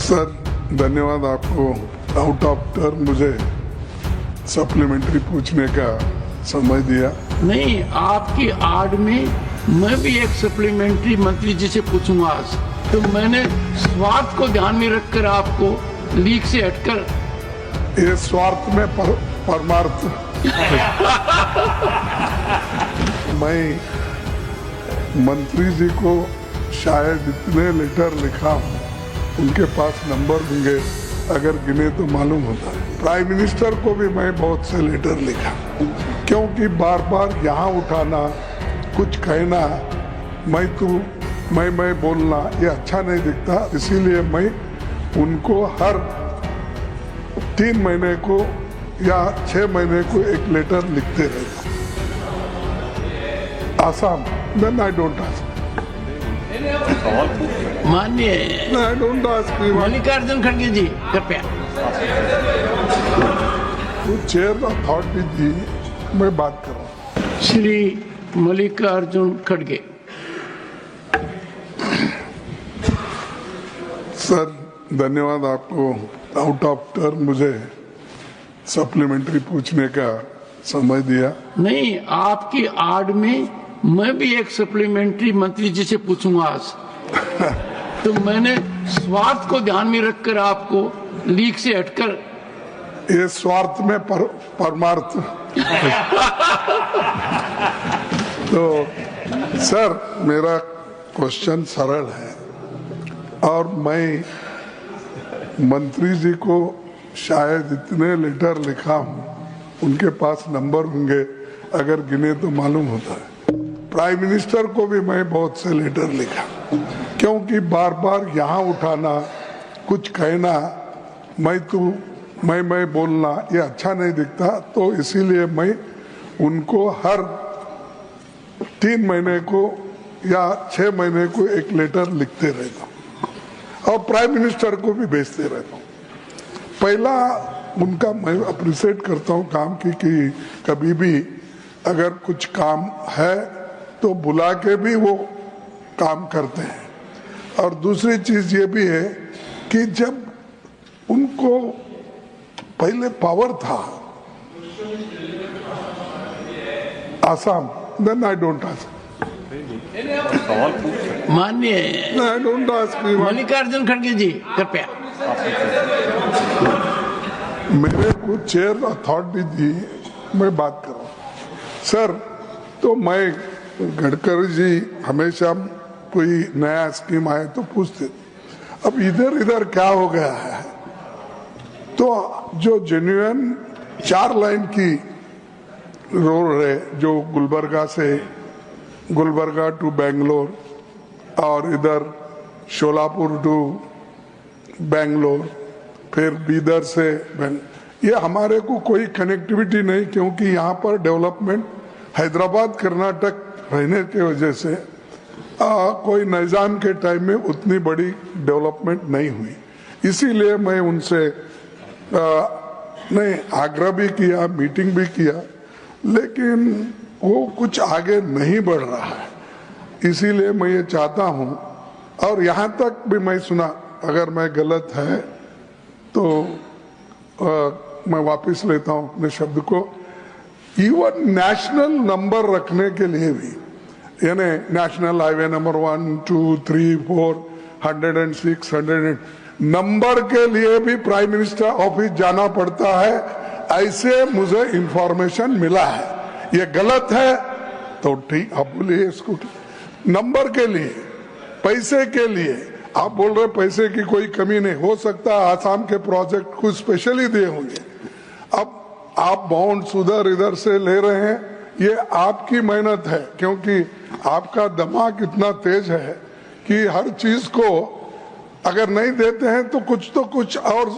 Sir धन्यवाद आपको out of term मुझे सप्लीमेंट्री पूछने का समय दिया। नहीं, आपकी आड़ में मैं भी एक सप्लीमेंट्री मंत्री जी से पूछूंगा आज। तो मैंने स्वार्थ को ध्यान में रखकर आपको लीक से हटकर ये स्वार्थ में परमार्थ मैं मंत्री जी को शायद इतने लेटर लिखा हूँ, उनके पास नंबर होंगे, अगर गिने तो मालूम होता है। प्राइम मिनिस्टर को भी मैं बहुत से लेटर लिखा, क्योंकि बार बार यहाँ उठाना, कुछ कहना, मैं बोलना ये अच्छा नहीं दिखता। इसीलिए मैं उनको हर 3 महीने को या 6 महीने को एक लेटर लिखते रहता हूँ। Assam then I don't ask, माननीय आई डोंट आस्क। मल्लिकार्जुन खड़गे जी कृपया। चेयर अथॉरिटी दी, मैं बात कर रहा हूँ। श्री मल्लिकार्जुन खड़गे। सर धन्यवाद आपको आउट ऑफ टर्म मुझे सप्लीमेंट्री पूछने का समय दिया। नहीं, आपकी आड़ में मैं भी एक सप्लीमेंट्री मंत्री जी से पूछूंगा आज। तो मैंने स्वार्थ को ध्यान में रखकर आपको लीक से हटकर ये स्वार्थ में परमार्थ तो सर मेरा क्वेश्चन सरल है और मैं मंत्री जी को शायद इतने लेटर लिखा हूँ, उनके पास नंबर होंगे, अगर गिने तो मालूम होता है। प्राइम मिनिस्टर को भी मैं बहुत से लेटर लिखा, क्योंकि बार बार यहाँ उठाना, कुछ कहना, मैं बोलना ये अच्छा नहीं दिखता। तो इसीलिए मैं उनको हर 3 महीने को या 6 महीने को एक लेटर लिखते रहता हूँ और प्राइम मिनिस्टर को भी भेजते रहता हूँ। पहला उनका मैं अप्रिशिएट करता हूँ काम की कि कभी भी अगर कुछ काम है तो बुला के भी वो काम करते हैं। और दूसरी चीज ये भी है कि जब उनको पहले पावर था Assam, then I don't ask. माननीय आई डोंट आस्क। मल्लिकार्जुन खड़गे जी कृपया। मेरे को चेयर अथॉरिटी दी, मैं बात कर रहा हूँ। सर तो मैं गडकरी जी हमेशा कोई नया स्कीम आए तो पूछते, अब इधर क्या हो गया है? तो जो जेन्युइन 4 लाइन की रोड है, जो गुलबर्गा टू बेंगलोर और इधर शोलापुर टू बेंगलोर, फिर बीदर से ये हमारे को कोई कनेक्टिविटी नहीं, क्योंकि यहाँ पर डेवलपमेंट हैदराबाद कर्नाटक रहने की वजह से कोई निजाम के टाइम में उतनी बड़ी डेवलपमेंट नहीं हुई। इसीलिए मैं उनसे नहीं आग्रह भी किया, मीटिंग भी किया, लेकिन वो कुछ आगे नहीं बढ़ रहा है। इसीलिए मैं ये चाहता हूँ, और यहाँ तक भी मैं सुना, अगर मैं गलत है तो मैं वापस लेता हूँ अपने शब्द को। इवन नेशनल नंबर रखने के लिए भी, यानी नेशनल हाईवे नंबर 1, 2, 3, 4, 106, 100 नंबर के लिए भी प्राइम मिनिस्टर ऑफिस जाना पड़ता है, ऐसे मुझे इंफॉर्मेशन मिला है। ये गलत है तो ठीक, आप बोलिए इसको। नंबर के लिए, पैसे के लिए आप बोल रहे पैसे की कोई कमी नहीं हो सकता, आसाम के प्रोजेक्ट कुछ स्पेशली दिए होंगे। अब आप बॉन्ड्स इधर से ले रहे हैं, ये आपकी मेहनत है, क्योंकि आपका दिमाग इतना तेज है कि हर चीज को अगर नहीं देते हैं तो कुछ और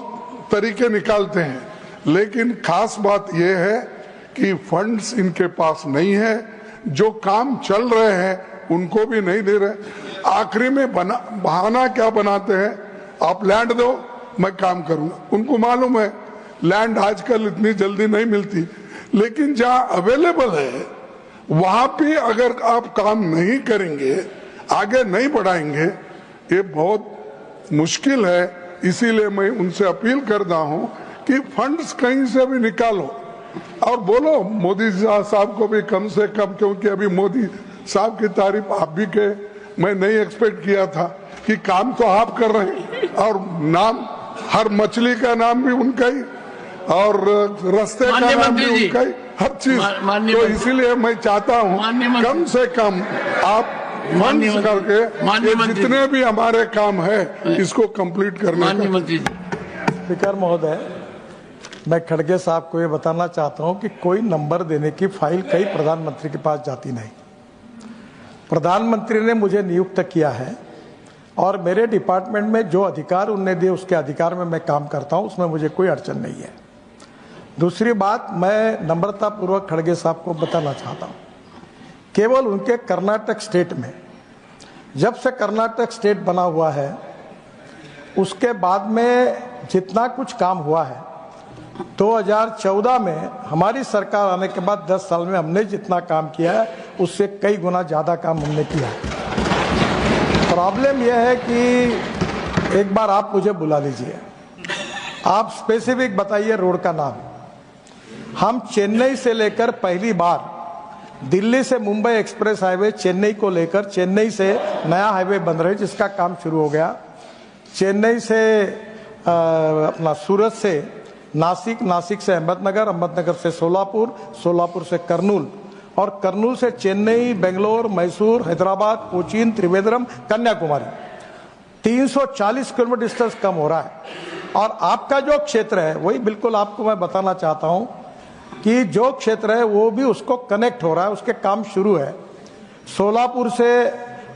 तरीके निकालते हैं। लेकिन खास बात यह है कि फंड्स इनके पास नहीं है, जो काम चल रहे हैं उनको भी नहीं दे रहे। आखिरी में बहाना क्या बनाते हैं, आप लैंड दो मैं काम करूंगा। उनको मालूम है लैंड आजकल इतनी जल्दी नहीं मिलती, लेकिन जहां अवेलेबल है वहां पे अगर आप काम नहीं करेंगे, आगे नहीं बढ़ाएंगे, ये बहुत मुश्किल है। इसीलिए मैं उनसे अपील करता हूं कि फंड्स कहीं से भी निकालो और बोलो मोदी साहब को भी कम से कम, क्योंकि अभी मोदी साहब की तारीफ आप भी के, मैं नहीं एक्सपेक्ट किया था कि काम तो आप कर रहे हैं और नाम हर मछली का नाम भी उनका ही और रास्ते का नाम भी उनका ही, हर चीज। तो इसीलिए मैं चाहता हूं कम से कम आप फंड्स करके ये जितने भी हमारे काम है इसको कंप्लीट करने का। मंत्री जी, स्पीकर महोदय, मैं खड़गे साहब को ये बताना चाहता हूं कि कोई नंबर देने की फाइल कई प्रधानमंत्री के पास जाती नहीं। प्रधानमंत्री ने मुझे नियुक्त किया है और मेरे डिपार्टमेंट में जो अधिकार उनने दिए उसके अधिकार में मैं काम करता हूं, उसमें मुझे कोई अड़चन नहीं है। दूसरी बात, मैं नम्रतापूर्वक खड़गे साहब को बताना चाहता हूं, केवल उनके कर्नाटक स्टेट में, जब से कर्नाटक स्टेट बना हुआ है उसके बाद में जितना कुछ काम हुआ है, 2014 में हमारी सरकार आने के बाद 10 साल में हमने जितना काम किया है उससे कई गुना ज़्यादा काम हमने किया है। प्रॉब्लम यह है कि एक बार आप मुझे बुला लीजिए, आप स्पेसिफिक बताइए रोड का नाम। हम चेन्नई से लेकर पहली बार दिल्ली से मुंबई एक्सप्रेस हाईवे चेन्नई को लेकर, चेन्नई से नया हाईवे बन रहा है जिसका काम शुरू हो गया, चेन्नई से अपना सूरत से नासिक, नासिक से अहमदनगर, अहमदनगर से सोलापुर, सोलापुर से कर्नूल और कर्नूल से चेन्नई, बेंगलोर, मैसूर, हैदराबाद, कोचीन, त्रिवेंद्रम, कन्याकुमारी। 340 किलोमीटर डिस्टेंस कम हो रहा है। और आपका जो क्षेत्र है वही बिल्कुल आपको मैं बताना चाहता हूं कि जो क्षेत्र है वो भी उसको कनेक्ट हो रहा है, उसके काम शुरू है। सोलापुर से,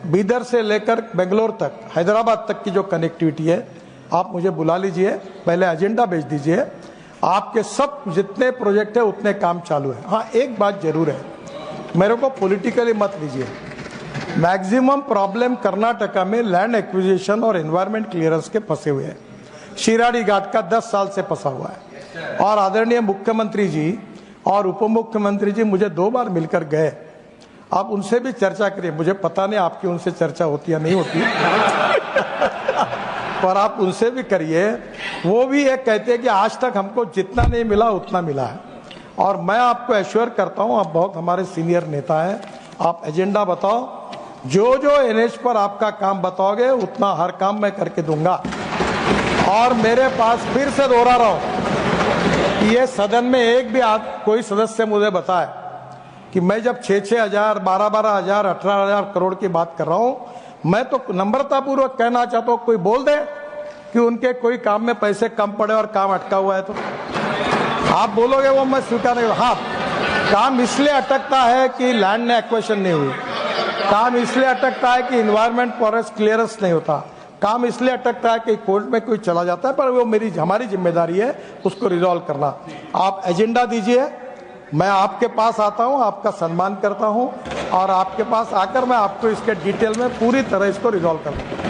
बीदर से लेकर बेंगलोर तक, हैदराबाद तक की जो कनेक्टिविटी है, आप मुझे बुला लीजिए, पहले एजेंडा भेज दीजिए, आपके सब जितने प्रोजेक्ट है उतने काम चालू है। हाँ, एक बात जरूर है, मेरे को पॉलिटिकली मत लीजिए, मैक्सिमम प्रॉब्लम कर्नाटका में लैंड एक्विजिशन और एनवायरमेंट क्लियरेंस के फंसे हुए हैं। शिराडी घाट का 10 साल से फंसा हुआ है और आदरणीय मुख्यमंत्री जी और उप मुख्यमंत्री जी मुझे 2 बार मिलकर गए। आप उनसे भी चर्चा करिए, मुझे पता नहीं आपकी उनसे चर्चा होती या नहीं होती पर आप उनसे भी करिए। वो भी ये कहते हैं कि आज तक हमको जितना नहीं मिला उतना मिला है। और मैं आपको एश्योर करता हूं, आप बहुत हमारे सीनियर नेता हैं, आप एजेंडा बताओ, जो जो एनएच पर आपका काम बताओगे उतना हर काम मैं करके दूंगा। और मेरे पास फिर से दोहरा रहा हूं कि ये सदन में एक भी कोई सदस्य मुझे बताए कि मैं जब 6-6 हजार, 12-12 हजार, 18 हजार करोड़ की बात कर रहा हूं, मैं तो नम्रतापूर्वक कहना चाहता हूं, कोई बोल दे कि उनके कोई काम में पैसे कम पड़े और काम अटका हुआ है तो आप बोलोगे वो मैं स्वीकार नहीं। हाँ, काम इसलिए अटकता है कि लैंड ने एक्वेशन नहीं हुई, काम इसलिए अटकता है कि इन्वायरमेंट फॉरेस्ट क्लियरेंस नहीं होता, काम इसलिए अटकता है कि कोर्ट में कोई चला जाता है, पर वो हमारी जिम्मेदारी है उसको रिजॉल्व करना। आप एजेंडा दीजिए, मैं आपके पास आता हूं, आपका सम्मान करता हूं और आपके पास आकर मैं आपको इसके डिटेल में पूरी तरह इसको रिजॉल्व करता हूं।